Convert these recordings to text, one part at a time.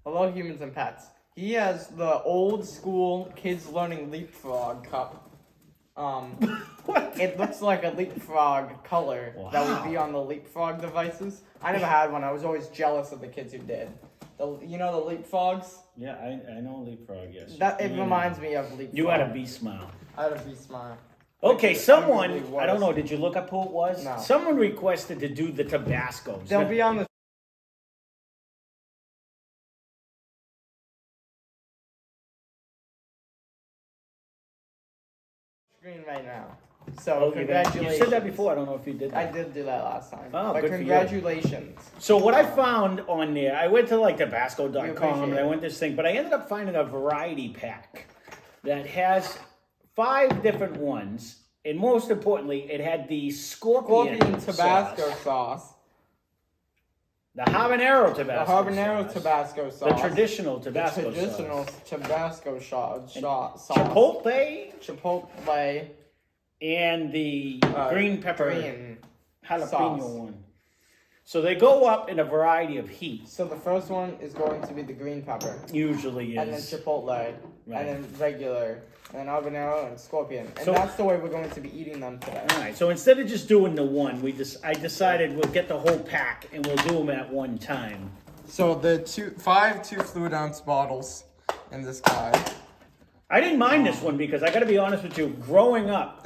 Hello, humans and pets. He has the old school kids learning leapfrog cup. It looks like a leapfrog color that would be on the leapfrog devices. I never had one. I was always jealous of the kids who did. You know the leapfrogs? Yeah, I know leapfrog, yes. It reminds me of leapfrog. You had a V-smile. I had a V-smile. Okay, someone, I don't know, did you look up who it was? No. Someone requested to do the Tabascos. They'll be on the screen right now. So, congratulations. You said that before, I don't know if you did that. I did do that last time. Oh, but good congratulations. For you. So what I found on there, I went to like Tabasco.com and I went this thing, but I ended up finding a variety pack that has 5 different ones. And most importantly, it had the Scorpion Tabasco sauce. The Habanero Tabasco sauce. The Habanero Tabasco sauce. The traditional Tabasco sauce. The traditional Tabasco sauce. Chipotle. And the green pepper jalapeno sauce. one. So they go up in a variety of heat. So the first one is going to be the green pepper. Usually is. And then chipotle. Right. And then regular. And then Arbonello and Scorpion. And so, that's the way we're going to be eating them today. Alright, so instead of just doing the one, I decided we'll get the whole pack and we'll do them at one time. So the 5 2 ounce bottles in this guy. I didn't mind this one because I got to be honest with you. Growing up,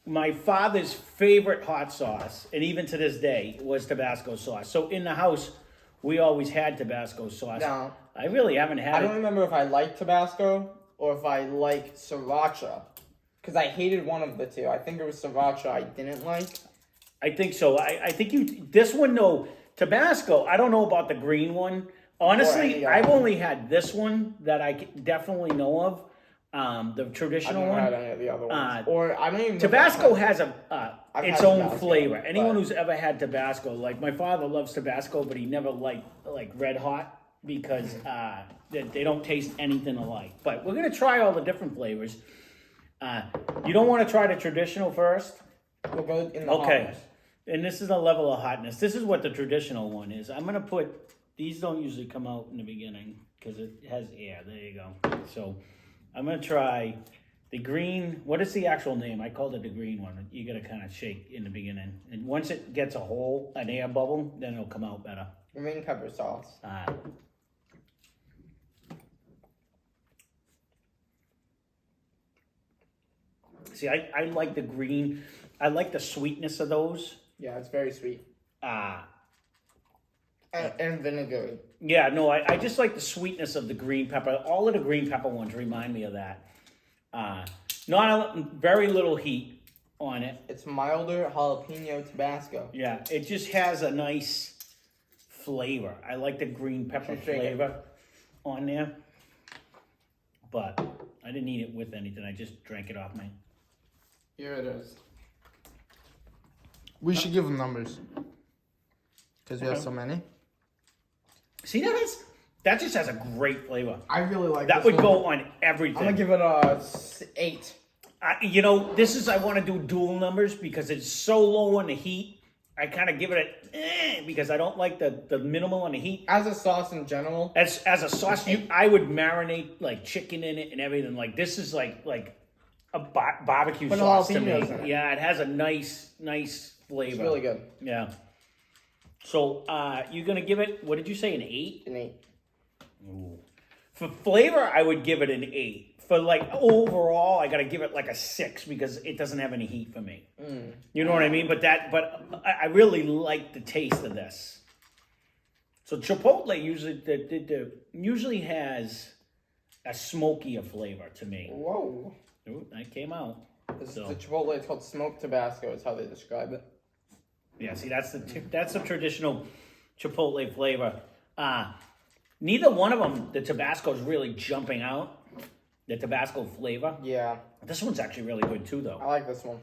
my father's favorite hot sauce, and even to this day, was Tabasco sauce. So in the house, we always had Tabasco sauce. No, I really haven't had it. I don't remember if I liked Tabasco or if I liked sriracha, because I hated one of the two. I think it was sriracha I didn't like. I think so. I think this one, no, Tabasco. I don't know about the green one. Honestly, I've only had this one that I definitely know of. The traditional one. I don't had any of the other ones. Or I don't even know. Tabasco has its own Tabasco, flavor. Anyone who's ever had Tabasco, like my father loves Tabasco, but he never liked like Red Hot because they don't taste anything alike. But we're gonna try all the different flavors. You don't want to try the traditional first? We'll go in the hotness. And this is a level of hotness. This is what the traditional one is. I'm gonna put these. Don't usually come out in the beginning because it has air. There you go. So. I'm going to try the green. What is the actual name? I called it the green one. You got to kind of shake in the beginning. And once it gets a hole, an air bubble, then it'll come out better. Green pepper sauce. See, I like the green. I like the sweetness of those. Yeah, it's very sweet. And vinegary. Yeah, no, I just like the sweetness of the green pepper. All of the green pepper ones remind me of that. Very little heat on it. It's milder jalapeno Tabasco. Yeah, it just has a nice flavor. I like the green pepper flavor on there. But I didn't eat it with anything. I just drank it off me. Here it is. We should give them numbers. Because we have so many. See, that just has a great flavor. I really like that. Would go on everything. I'm gonna give it a 8. You know, I want to do dual numbers because it's so low on the heat. I kind of give it a because I don't like the minimal on the heat. As a sauce in general. As a sauce, I would marinate like chicken in it and everything. Like this is like a barbecue sauce to me. Yeah, it has a nice flavor. It's really good. Yeah. So, you're going to give it, what did you say, an 8? An 8. Ooh. For flavor, I would give it an 8. For, like, overall, I got to give it, like, a 6 because it doesn't have any heat for me. You know what I mean? But I really like the taste of this. So, Chipotle usually has a smokier flavor to me. Whoa. Ooh, that came out. This is the Chipotle. It's called smoked Tabasco is how they describe it. Yeah, see, that's the traditional Chipotle flavor. Neither one of them, the Tabasco is really jumping out. The Tabasco flavor. Yeah. This one's actually really good too, though. I like this one.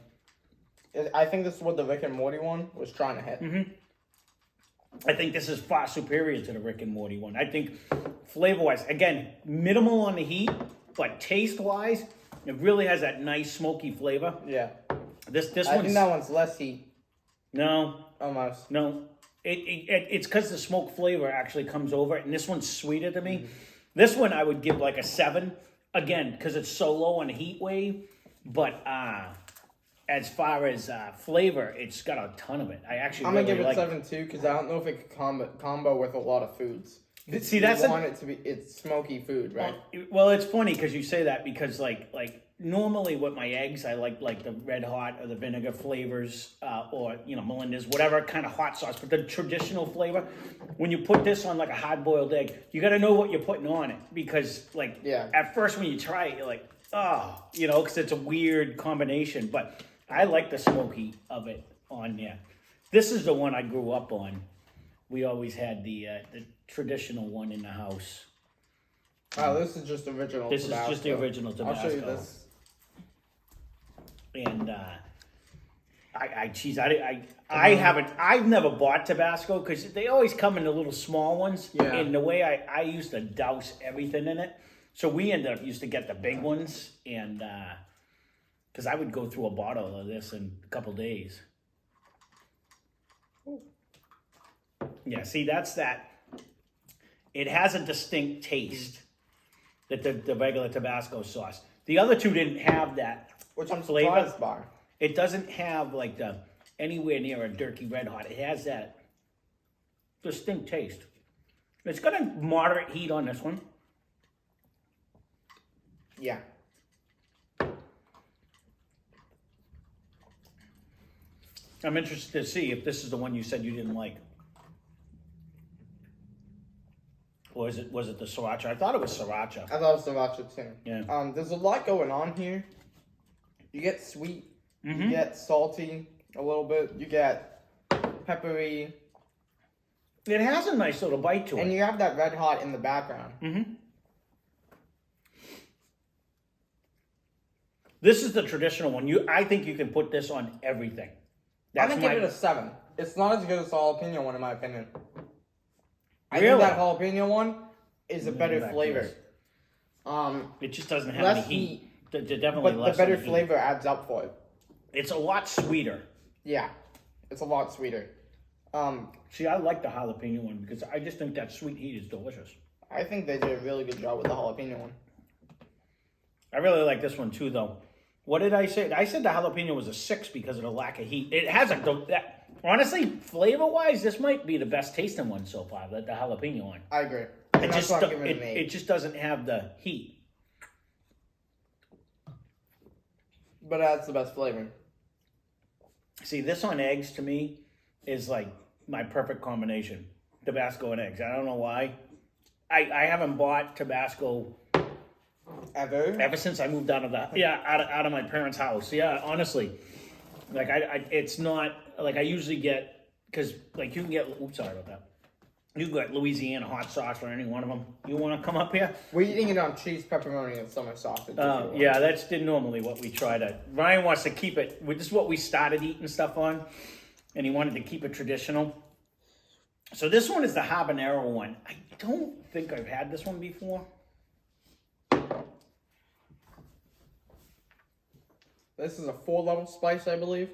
I think this is what the Rick and Morty one was trying to hit. Mm-hmm. I think this is far superior to the Rick and Morty one. I think flavor-wise, again, minimal on the heat, but taste-wise, it really has that nice smoky flavor. Yeah. This I one's... think that one's less heat. No. Almost. No. It's because the smoke flavor actually comes over, and this one's sweeter to me. This one I would give like a 7, again, because it's so low on heat wave. But as far as flavor, it's got a ton of it. I'm gonna give it 7 too, because I don't know if it could combo with a lot of foods. See, that's it's smoky food, right? Well, it's funny because you say that, because like normally with my eggs, I like the red hot or the vinegar flavors, or Melinda's, whatever kind of hot sauce. But the traditional flavor, when you put this on like a hard boiled egg, you got to know what you're putting on it, because at first when you try it, you're like, oh, because it's a weird combination. But I like the smoky of it on there. This is the one I grew up on. We always had the traditional one in the house. Oh, this is just original. This Tabasco. Is just the original Tabasco. I'll show you this. And I've never bought Tabasco, because they always come in the little small ones. Yeah. And the way I used to douse everything in it, so we used to get the big ones, and because I would go through a bottle of this in a couple days. Yeah, see, that's that. It has a distinct taste that the regular Tabasco sauce. The other two didn't have that. Which I'm flavor. surprised by. It doesn't have like the anywhere near a Durkee Red Hot. It has that distinct taste. It's got a moderate heat on this one. Yeah. I'm interested to see if this is the one you said you didn't like. Or was it the sriracha? I thought it was sriracha. I thought it was sriracha too. Yeah. There's a lot going on here. You get sweet. Mm-hmm. You get salty a little bit. You get peppery. It has a nice little bite to it. And you have that red hot in the background. Mm-hmm. This is the traditional one. I think you can put this on everything. I'm gonna give it a 7. It's not as good as the jalapeno one, in my opinion. I Really? think that jalapeno one is a better flavor. It just doesn't have any heat. Definitely but less. The better flavor adds up for it. It's a lot sweeter. Yeah, it's a lot sweeter. See, I like the jalapeno one because I just think that sweet heat is delicious. I think they did a really good job with the jalapeno one. I really like this one too, though. What did I say? I said the jalapeno was a 6 because of the lack of heat. It has honestly, flavor-wise, this might be the best tasting one so far, the jalapeno one. I agree. It just doesn't have the heat. But that's the best flavor. See, this on eggs to me is like my perfect combination. Tabasco and eggs. I don't know why. I haven't bought Tabasco ever since I moved out of my parents' house. Yeah, honestly, like it's not like I usually get, because like you can get. Oops, sorry about that. You can get Louisiana hot sauce or any one of them. You want to come up here? We're eating it on cheese, pepperoni, and summer sausage. Yeah, that's normally what we try to. Ryan wants to keep it. This is what we started eating stuff on, and he wanted to keep it traditional. So this one is the habanero one. I don't think I've had this one before. This is a 4-level spice, I believe.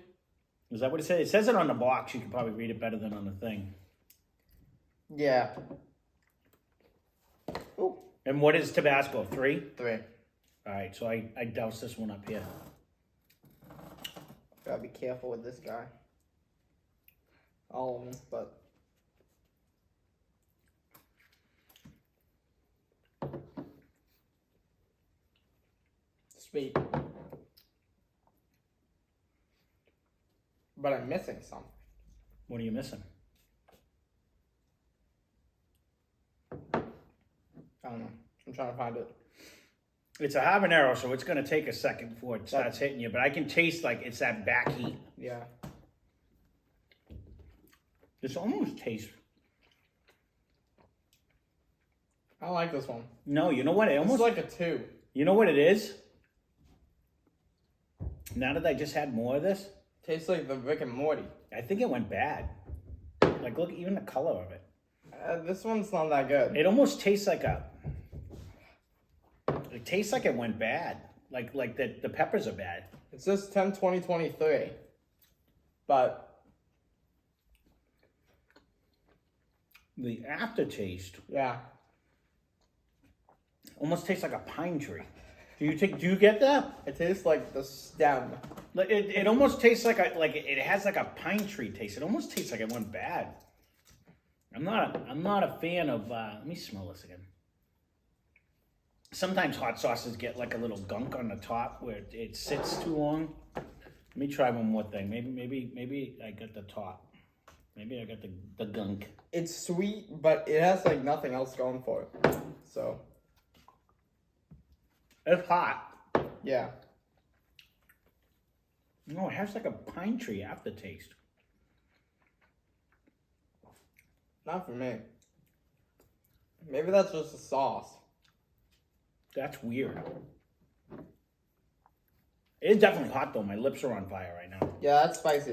Is that what it says? It says it on the box. You can probably read it better than on the thing. Yeah. Ooh. And what is Tabasco? 3? 3. All right, so I douse this one up here. Gotta be careful with this guy. All of them, but... Sweet. But I'm missing something. What are you missing? I don't know. I'm trying to find it. It's a habanero, so it's going to take a second before it starts hitting you. But I can taste like it's that back heat. Yeah. This almost tastes... I like this one. No, you know what? It almost... It's like a 2. You know what it is? Now that I just had more of this... Tastes like the Rick and Morty. I think it went bad. Like, look, even the color of it. This one's not that good. It almost tastes like It tastes like it went bad. Like the peppers are bad. It says 10/20/23. But The aftertaste Yeah. almost tastes like a pine tree. Do you get that? It tastes like the stem. Like it almost tastes like it has like a pine tree taste. It almost tastes like it went bad. I'm not a fan of. Let me smell this again. Sometimes hot sauces get like a little gunk on the top where it sits too long. Let me try one more thing. Maybe I got the top. Maybe I got the gunk. It's sweet, but it has like nothing else going for it. So. It's hot. Yeah. No, it has like a pine tree aftertaste. Not for me. Maybe that's just the sauce. That's weird. It's definitely hot though. My lips are on fire right now. Yeah, that's spicy.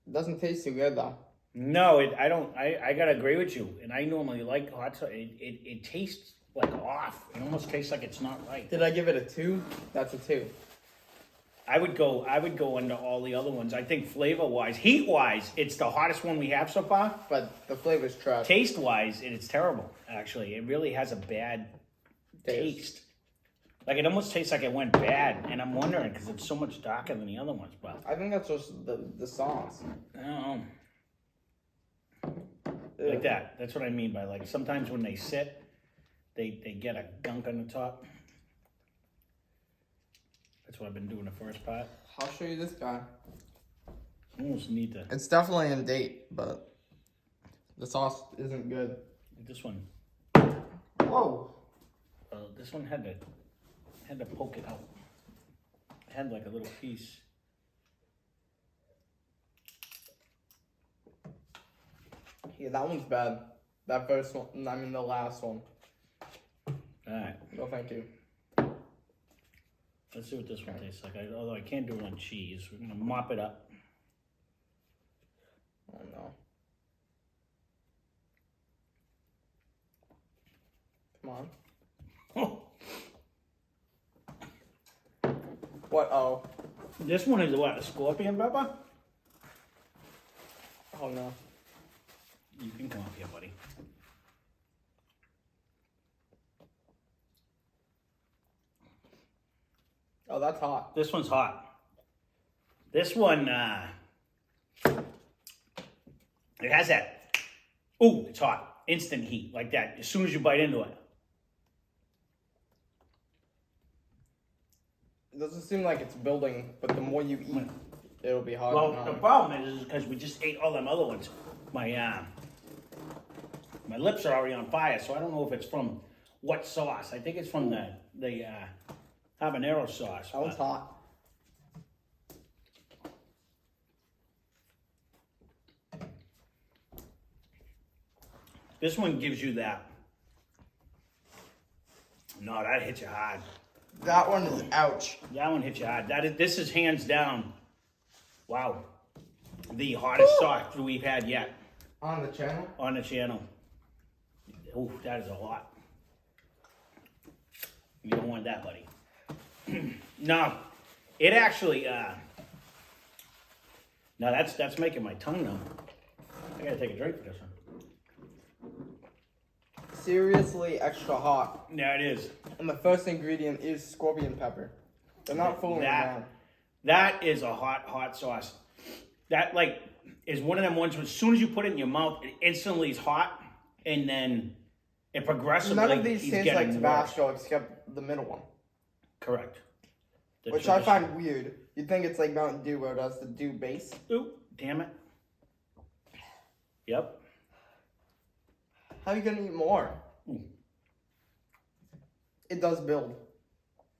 It doesn't taste too good though. No, I don't. I gotta agree with you. And I normally like hot sauce. It tastes like off. It almost tastes like it's not right. Did I give it a 2? That's a 2. I would go under all the other ones. I think flavor wise, heat wise, it's the hottest one we have so far. But the flavor's trash. Taste wise, it's terrible. Actually, it really has a bad taste. Like it almost tastes like it went bad, and I'm wondering because it's so much darker than the other ones. But I think that's just the sauce. I don't know. Like that. That's what I mean by like sometimes when they sit, they get a gunk on the top. That's what I've been doing the first part. I'll show you this guy. Almost need to. It's definitely in date, but the sauce isn't good. This one. Whoa. This one had to poke it out. It had like a little piece. Yeah, that one's bad. That first one, I mean the last one. Alright. No, thank you. Let's see what this one tastes like. Although I can't do it on cheese. We're going to mop it up. Oh no. Come on. What? Oh. This one is what? A scorpion pepper? Oh no. You can come up here, buddy. Oh, that's hot. This one's hot. This one, it has that, ooh, it's hot. Instant heat, like that, as soon as you bite into it. It doesn't seem like it's building, but the more you eat, it'll be hot. Well, the problem is because we just ate all them other ones. My lips are already on fire, so I don't know if it's from what sauce. I think it's from the habanero sauce. That one's hot. This one gives you that. No, that hits you hard. That one is ouch. That one hits you hard. This is hands down. Wow, the hottest sauce we've had yet. On the channel? On the channel. Ooh, that is a lot. You don't want that, buddy. No, it actually. No, that's making my tongue numb. I gotta take a drink for this one. Seriously extra hot. Yeah, it is. And the first ingredient is scorpion pepper. They're not fooling around. That is a hot sauce. That like is one of them ones where as soon as you put it in your mouth, it instantly is hot, and then it progressively. None of these is taste getting like Tabasco except the middle one. Correct. Which I find weird. You'd think it's like Mountain Dew where it has the dew base. Ooh, damn it. Yep. How are you gonna eat more? Ooh. It does build.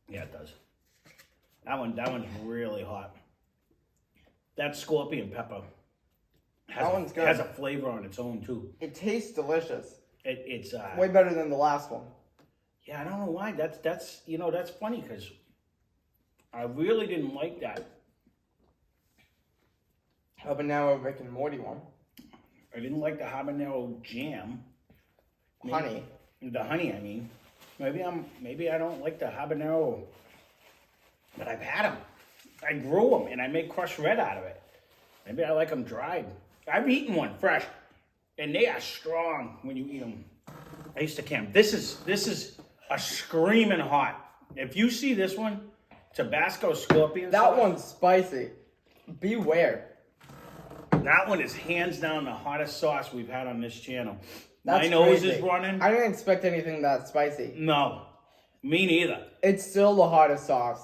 Yeah, it does. That one's really hot. That scorpion pepper has a flavor on its own too. It tastes delicious. It's way better than the last one. Yeah, I don't know why. That's that's funny because I really didn't like that. Habanero Rick and Morty one. I didn't like the habanero jam. Honey. The honey, I mean. Maybe I don't like the habanero, but I've had them. I grew them and I make crushed red out of it. Maybe I like them dried. I've eaten one fresh. And they are strong when you eat them. I used to camp. This is a screaming hot. If you see this one, Tabasco Scorpion That sauce, one's spicy. Beware. that one is hands down the hottest sauce we've had on this channel. That's My nose crazy. is running. I didn't expect anything that spicy. No, me neither. It's still the hottest sauce.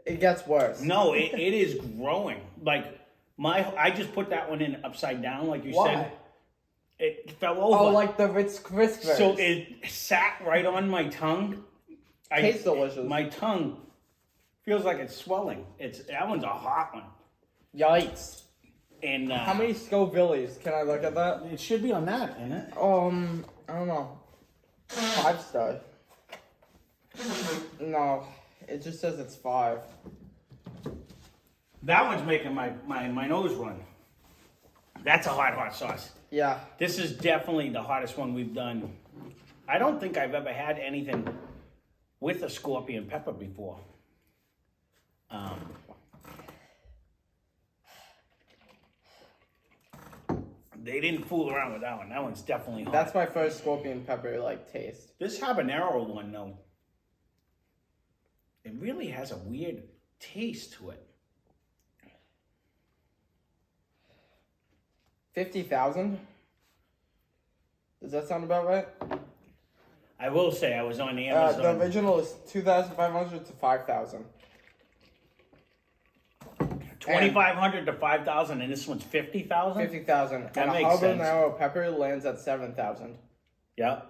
It gets worse. No, it is growing. Like I just put that one in upside down, like you Why? said. It fell over. Oh, like the Ritz Crispers. So it sat right on my tongue. Tastes delicious. My tongue feels like it's swelling. That one's a hot one. Yikes. And How many Scovilles? Can I look at that? It should be on that, isn't it? I don't know. 5-star. No, it just says it's 5. That one's making my nose run. That's a hot sauce. Yeah. This is definitely the hottest one we've done. I don't think I've ever had anything with a scorpion pepper before. They didn't fool around with that one. That one's definitely hot. That's my first scorpion pepper taste. This habanero one though, it really has a weird taste to it. 50,000? Does that sound about right? I will say I was on Amazon. The original is 2,500 to 5,000. 2,500 to 5,000, and this one's 50,000. 50,000. That And makes a sense. habanero pepper lands at 7,000. Yeah,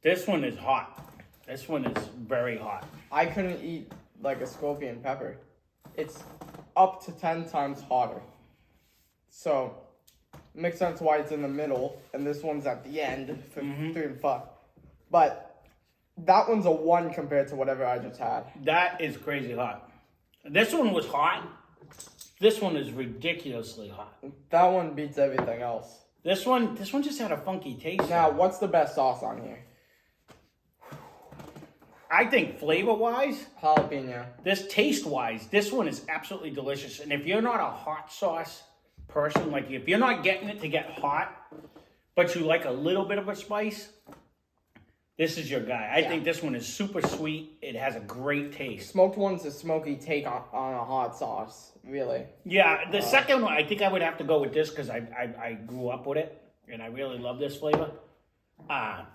this one is hot. This one is very hot. I couldn't eat like a scorpion pepper. It's up to 10 times hotter. So, makes sense why it's in the middle, and this one's at the end for 3 and 5. But that one's a 1 compared to whatever I just had. That is crazy hot. This one was hot. This one is ridiculously hot. That one beats everything else. This one just had a funky taste. Now, what's the best sauce on here? I think flavor-wise, Jalapeno. this taste-wise, this one is absolutely delicious. And if you're not a hot sauce person, like if you're not getting it to get hot, but you like a little bit of a spice, this is your guy. I think this one is super sweet. It has a great taste. Smoked one's a smoky take on a hot sauce, really. Yeah, the second one, I think I would have to go with this because I grew up with it, and I really love this flavor. I'm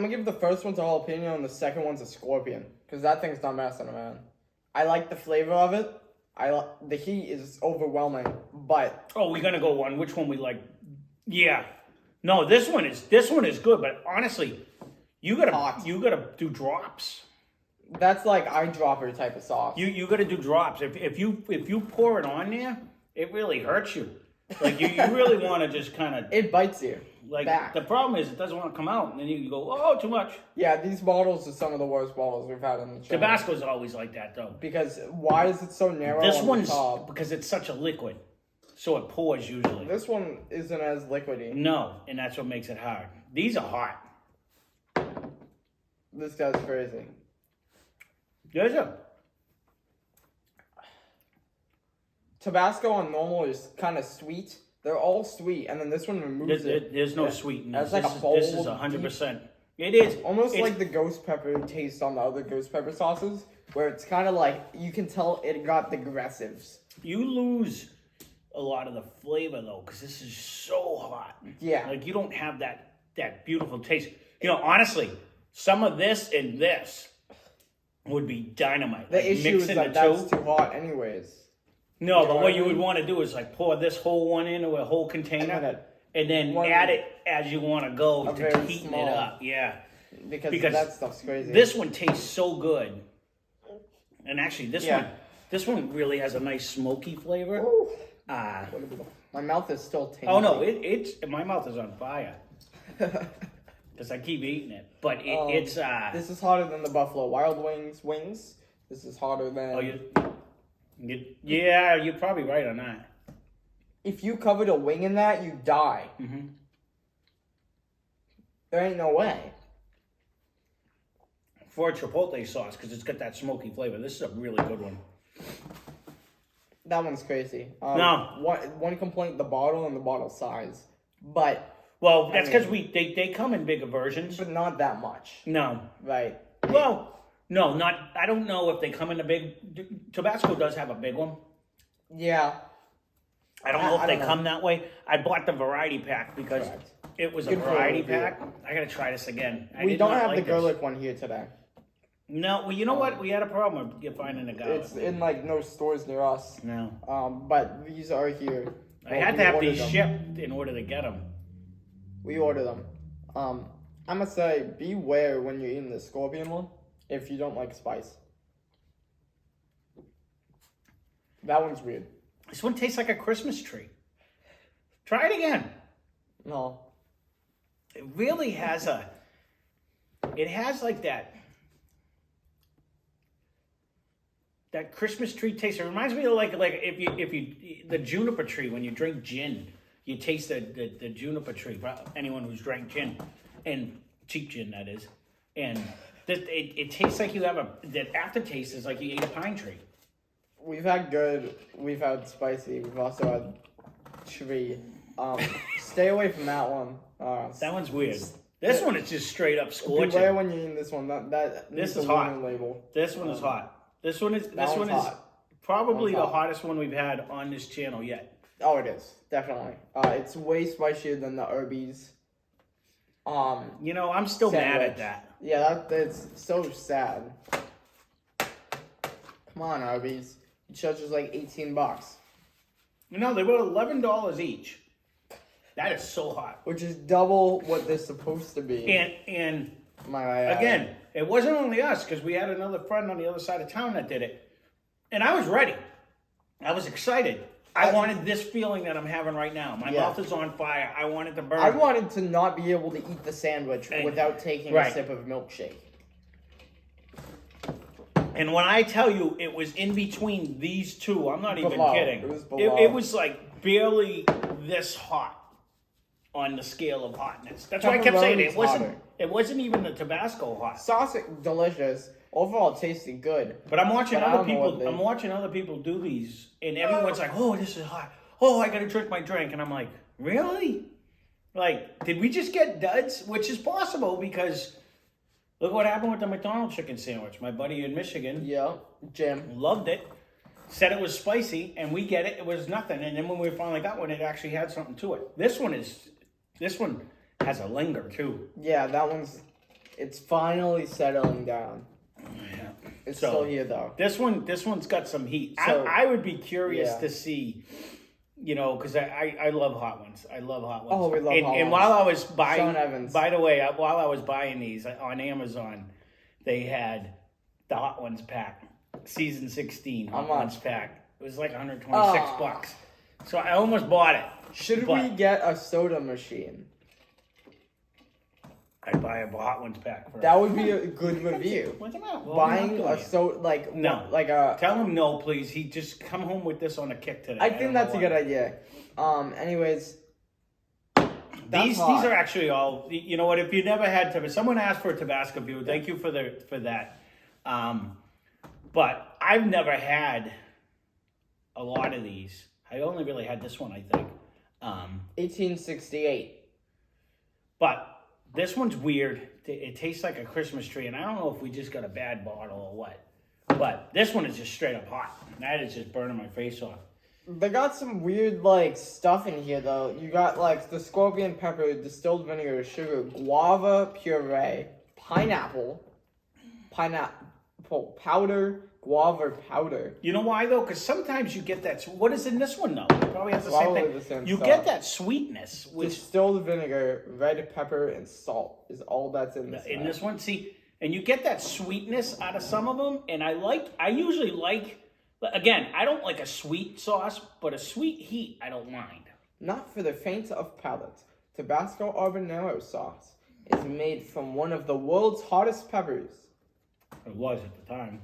gonna give the first one to jalapeno and the second one's a scorpion, because that thing's not messing around. I like the flavor of it. The heat is overwhelming, but Oh, we're gonna go on which one we like. Yeah, no, this one is good, but honestly, you gotta do drops. that's like eyedropper type of sauce. You gotta do drops. If you pour it on there, it really hurts you. Like you really want to just kind of It bites you. like back. the problem is it doesn't want to come out, and then you go, oh, too much. Yeah, these bottles are some of the worst bottles we've had in the channel. Tabasco's always like that though. Because why is it so narrow This on one's the top? because it's such a liquid, so it pours usually. This one isn't as liquidy. No, and that's what makes it hard. These are hot. This guy's crazy. There's a Tabasco on normal is kind of sweet. They're all sweet, and then this one removes it. there's no sweetness. That's like a This is bold, 100%. It is Almost it's- like the ghost pepper taste on the other ghost pepper sauces, where it's kind of like, you can tell it got the aggressives. you lose a lot of the flavor though, because this is so hot. Yeah. Like you don't have that beautiful taste. You know, honestly, some of this and this would be dynamite. The Like, issue is mixing that the that's two. too hot anyways. No, You know but what what I you would mean? want to do is like pour this whole one into a whole container, and then one- add it as you want to go A to very heating small. it up. Yeah. Because Because that stuff's crazy. This one tastes so good, and actually, Yeah. this one really has a nice smoky flavor. Ooh. My mouth is still tingling. Oh no, it's my mouth is on fire because I keep eating it. But it's This is hotter than the Buffalo Wild Wings. This is hotter than... oh yeah, you're probably right on that. If you covered a wing in that, you die. Mm-hmm. There ain't no way. For a Chipotle sauce, because it's got that smoky flavor. This is a really good one. That one's crazy. No. One complaint, the bottle and the bottle size. but Well, that's because they come in bigger versions. but not that much, No. right? Well, no, not. I don't know if they come in a big. Tabasco does have a big one. Yeah, I don't know if I they don't know. come that way. I bought the variety pack because Correct. it was a Good for variety review. pack. I gotta try this again. I we did don't not have like the this. garlic one here today. No, well, you know what? We had a problem with finding a garlic. It's in like no stores near us. No. But these are here. I had we to have ordered these them. shipped in order to get them. We order them. I must say, beware when you're eating the scorpion one if you don't like spice. That one's weird. This one tastes like a Christmas tree. Try it again. No. It really has a. It has like that Christmas tree taste. It reminds me of like if you the juniper tree when you drink gin, you taste the juniper tree. For anyone who's drank gin, and cheap gin that is, and it tastes like you have that aftertaste is like you ate a pine tree. We've had good. We've had spicy. We've also had tree. Stay away from that one. That one's weird. This one is just straight up scorching. Beware when you're eating this one. That This needs is a hot. warning label. This one is hot. This one is hot. probably That the one's hot. hottest one we've had on this channel yet. Oh, it is definitely. It's way spicier than the Arby's. You know, I'm still mad Sandwich. at that. Yeah, that's so sad. Come on, Arby's. You charge us like $18, You know, they were $11 each. That is so hot. which is double what they're supposed to be. And My again, it wasn't only us because we had another friend on the other side of town that did it, and I was ready. I was excited. I wanted this feeling that I'm having right now. My Yeah. mouth is on fire. I wanted to burn. I wanted to not be able to eat the sandwich without taking Right. a sip of milkshake. And when I tell you it was in between these two, I'm not even Below. kidding. It was below. It was like barely this hot on the scale of hotness. That's why I kept saying Pepperoni's hotter. it wasn't even the Tabasco hot. Sauce delicious. Overall, it tasted good. But I'm watching But I other don't know people. what they- I'm watching other people do these, and everyone's like, "Oh, this is hot. Oh, I gotta drink my drink," and I'm like, "Really? Like, did we just get duds?" Which is possible because look what happened with the McDonald's chicken sandwich. My buddy in Michigan Yeah, Jim. loved it, said it was spicy, and we get it. It was nothing, and then when we finally got one, it actually had something to it. This one has a linger too. Yeah, that one's. It's finally settling down. Yeah. It's So, still here though. This one's got some heat. So- I would be curious Yeah. to see, you know, because I love hot ones. I love hot ones. Oh, we love hot And ones. while I was buying, Sean Evans. by the way, while I was buying these on Amazon, they had the hot ones pack, season 16 hot How much? ones pack. It was like 126 Oh. bucks. So I almost bought it. Should but we get a soda machine? I'd buy a hot ones pack for That would be a good review. What's the matter? Well, Buying I'm not a doing it. soda like No. like a. Tell him no, please. He just come home with this on a kick today. I don't think know that's a why. good idea. Anyways. These hot. are actually all. You know what? If you never had Tabasco, someone asked for a Tabasco view. Thank you for that. But I've never had a lot of these. I only really had this one, I think. 1868. But this one's weird. It tastes like a Christmas tree, and I don't know if we just got a bad bottle or what. But this one is just straight up hot. That is just burning my face off. They got some weird like stuff in here though. You got like the scorpion pepper, distilled vinegar, sugar, guava puree, pineapple powder, guava powder. You know why though? Because sometimes you get that. What is in this one though? It probably has the Probably same thing. the same You stuff. get that sweetness, which Distilled vinegar, red pepper, and salt is all that's in this. in bag. this one, see, and you get that sweetness out of some of them. And I usually like. Again, I don't like a sweet sauce, but a sweet heat, I don't mind. Not for the faint of palate, Tabasco Arbonello sauce is made from one of the world's hottest peppers. It was at the time.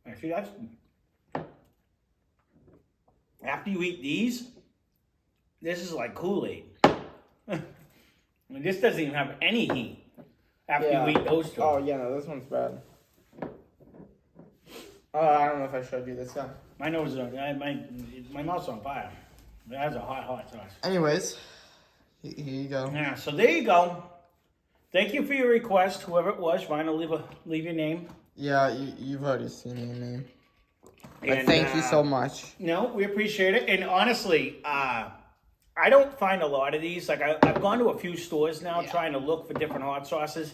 Actually, that's after you eat these. This is like Kool-Aid. I mean, this doesn't even have any heat after Yeah. you eat those two. Oh yeah, no, this one's bad. I don't know if I showed you this guy. My nose is on, my mouth's on fire. That's a hot sauce. Anyways, here you go. Yeah, so there you go. Thank you for your request, whoever it was. Ryan, leave your name. Yeah, you've already seen your name. But And, thank you so much. No, we appreciate it. And honestly, I don't find a lot of these. Like I've gone to a few stores now trying to look for different hot sauces.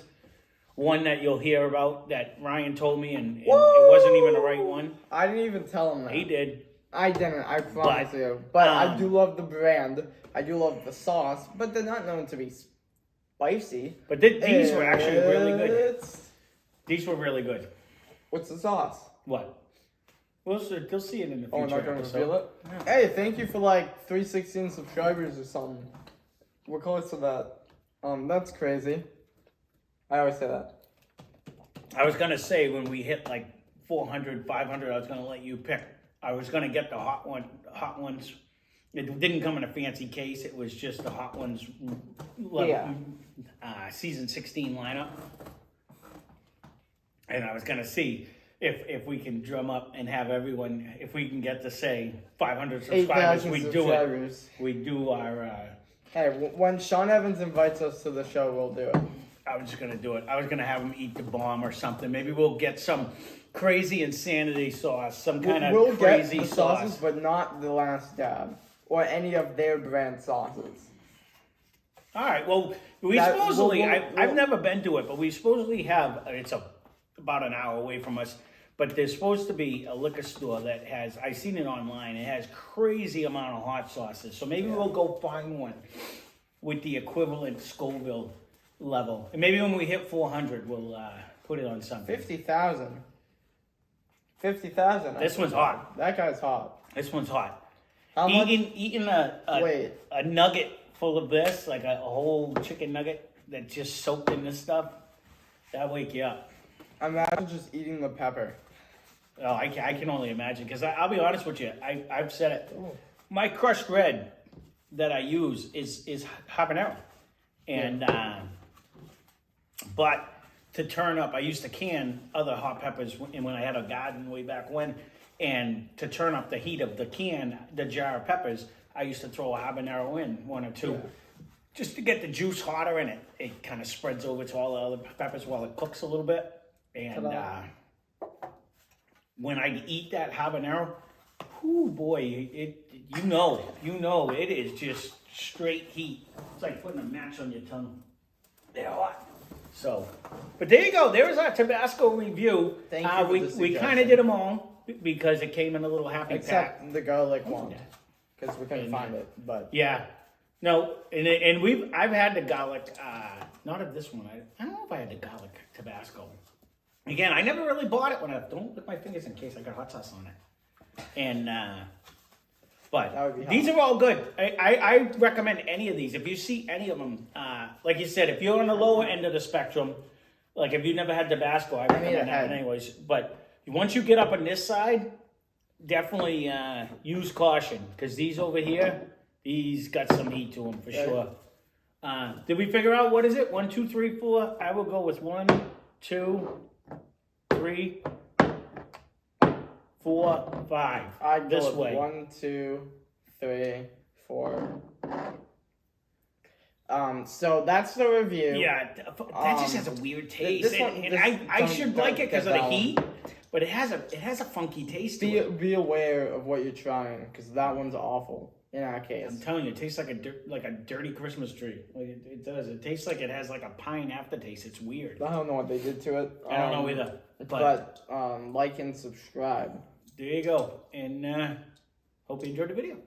One that you'll hear about that Ryan told me, and it wasn't even the right one. I didn't even tell him that. He did. I didn't, I promise you. But I do love the brand. I do love the sauce, but they're not known to be spicy. But these were actually really good. These were really good. What's the sauce? What? They'll see it in the future. Oh, I'm not going to reveal it? Yeah. Hey, thank you for like 316 subscribers or something. We're close to that. That's crazy. I always say that. I was going to say when we hit like 400, 500, I was going to let you pick. I was going to get the hot ones. It didn't come in a fancy case. It was just the hot ones season 16 lineup. And I was going to see if we can drum up and have everyone, if we can get to say 500 subscribers, we do it. We do our... Hey, when Sean Evans invites us to the show, we'll do it. I was just going to do it. I was going to have him eat the bomb or something. Maybe we'll get some crazy insanity sauce, some kind of crazy get the sauce. Sauces, but not the Last Dab or any of their brand sauces. All right. Well, I've never been to it, but we supposedly have. It's about an hour away from us, but there's supposed to be a liquor store that has. I've seen it online. It has crazy amount of hot sauces. So maybe we'll go find one with the equivalent Scoville level, and maybe when we hit 400, we'll put it on something. 50,000. 50,000. This one's hot. That guy's hot. This one's hot. How much? Eating a nugget full of this, like a whole chicken nugget that's just soaked in this stuff, that'll wake you up. Imagine just eating the pepper. Oh, I can only imagine, because I'll be honest with you, I've said it. Ooh. My crushed red that I use is Habanero. And, but to turn up, I used to can other hot peppers when I had a garden way back when, and to turn up the heat of the jar of peppers, I used to throw a habanero in, one or two, just to get the juice hotter, and it kind of spreads over to all the other peppers while it cooks a little bit. And when I eat that habanero, whoo boy, you know, it is just straight heat. It's like putting a match on your tongue. They're hot. So, but there you go. There's our Tabasco review. Thank you. We kind of did them all because it came in a little happy except pack. The garlic one, because we couldn't find it. But yeah, no, and I've had the garlic. Not of this one. I don't know if I had the garlic Tabasco. Again, I never really bought it when I don't lick my fingers in case I got hot sauce on it. And but these are all good. I recommend any of these. If you see any of them, like you said, if you're on the lower end of the spectrum, like if you've never had Tabasco, I recommend that anyways. But once you get up on this side, definitely use caution, because these over here, these got some heat to them for sure. Did we figure out what is it? 1, 2, 3, 4. I will go with 1, 2, 3, 4, 5. I go this with way. 1, 2, 3, 4. So that's the review. Yeah, that just has a weird taste. I should like it because of the heat, but it has a funky taste to it. Be aware of what you're trying, because that one's awful in our case. I'm telling you, it tastes like a dirty Christmas tree. Like it does. It tastes like it has like a pine aftertaste. It's weird. I don't know what they did to it. I don't know either. But like and subscribe. There you go. And hope you enjoyed the video.